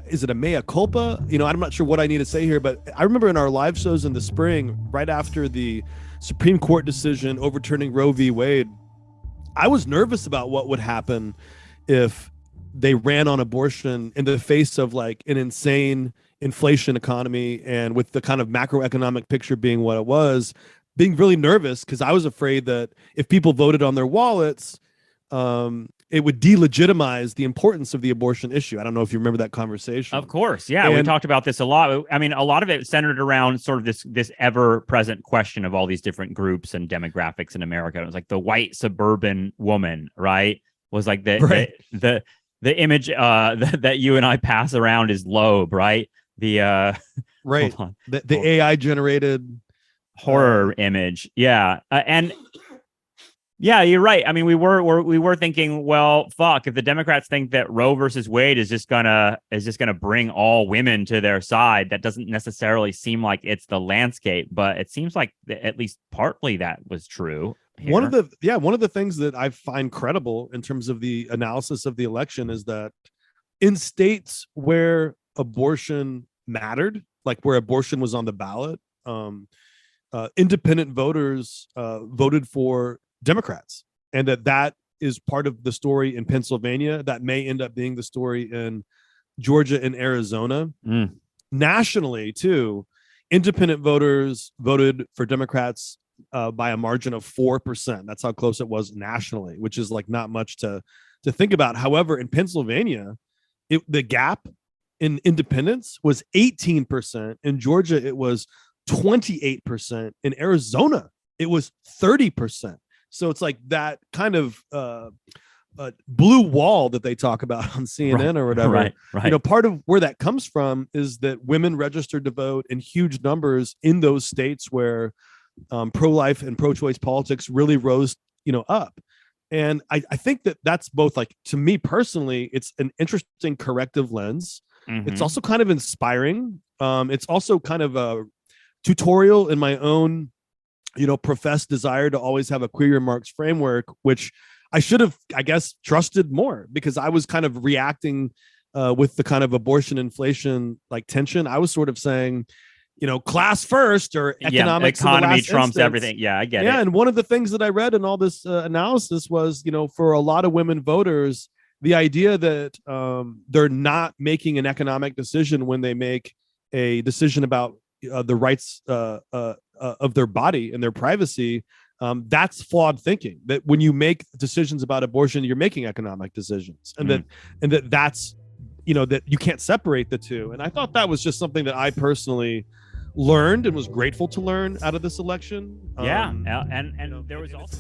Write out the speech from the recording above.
is it a mea culpa? I'm not sure what I need to say here, but I remember in our live shows in the spring, right after the Supreme Court decision overturning Roe v. Wade, I was nervous about what would happen if they ran on abortion in the face of like an insane inflation economy, and with the kind of macroeconomic picture being what it was, being really nervous because I was afraid that if people voted on their wallets, it would delegitimize the importance of the abortion issue. I don't know if you remember that conversation. Of course. Yeah. We talked about this a lot. I mean, a lot of it centered around sort of this ever present question of all these different groups and demographics in America. It was like the white suburban woman, right? Was like the image that you and I pass around is Loeb, right? The right. The AI generated horror image. Yeah. And yeah, you're right. I mean, we were thinking, well, fuck, if the Democrats think that Roe versus Wade is just gonna bring all women to their side, that doesn't necessarily seem like it's the landscape, but it seems like at least partly that was true here. One of the things that I find credible in terms of the analysis of the election is that in states where abortion mattered, like where abortion was on the ballot, independent voters voted for Democrats, and that is part of the story in Pennsylvania. That may end up being the story in Georgia and Arizona. Nationally, too, independent voters voted for Democrats by a margin of 4%. That's how close it was nationally, which is like not much to think about. However, in Pennsylvania, the gap in independence was 18%. In Georgia, it was 28%. In Arizona, it was 30%. So it's like that kind of blue wall that they talk about on CNN or whatever. Right. Part of where that comes from is that women registered to vote in huge numbers in those states where pro-life and pro-choice politics really rose, up. And I think that that's both, like, to me personally, it's an interesting corrective lens. Mm-hmm. It's also kind of inspiring. It's also kind of a tutorial in my own professed desire to always have a queer remarks framework, which I should have, I guess, trusted more, because I was kind of reacting with the kind of abortion inflation like tension. I was sort of saying, class first, or economics, economy trumps instance. Everything. Yeah, I get it. Yeah, and one of the things that I read in all this analysis was, for a lot of women voters, the idea that they're not making an economic decision when they make a decision about the rights of their body and their privacy, that's flawed thinking. That when you make decisions about abortion, you're making economic decisions, and that's that you can't separate the two. And I thought that was just something that I personally learned and was grateful to learn out of this election. And there was also